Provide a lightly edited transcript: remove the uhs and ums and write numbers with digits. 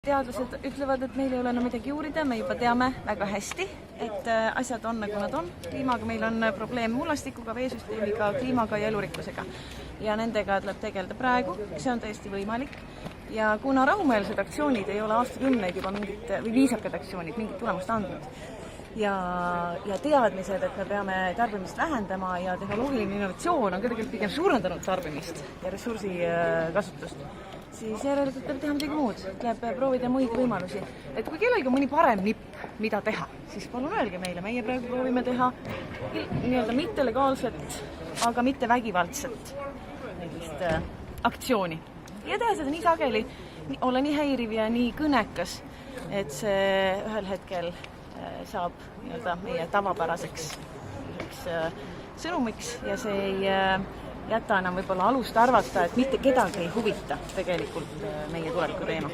Teadlased ütlevad, et meil ei ole enam midagi uurida, me juba teame väga hästi, et asjad on nagu nad on. Kliimaga meil on probleem mullastikuga, veesüsteemiga, kliimaga ja elurikkusega. Ja nendega tuleb tegeleda praegu, see on täiesti võimalik. Ja kuna rahumeelsed aktsioonid ei ole aastakümneid juba mingit, või viisakad aktsioonid mingit tulemust andnud, ja teadmised, et me peame tarbimist vähendama ja tehnoloogiline innovatsioon on tegelikult pigem suurendanud tarbimist ja ressursi kasutust, siis järelikult tuleb teha midagi muud, tuleb proovida muid võimalusi. Et kui kellelgi on mõni parem nipp, mida teha, siis palun öelge meile. Meie praegu proovime teha nii-öelda mitte legaalset, aga mitte vägivaldset aktsiooni. Ja teha seda nii sageli, olla nii häiriv ja nii kõnekas, et see ühel hetkel saab nii-öelda meie tavapäraseks sõnumiks ja see ei jäta enam võib-olla alust arvata, et mitte kedagi ei huvita tegelikult meie tuleviku teema.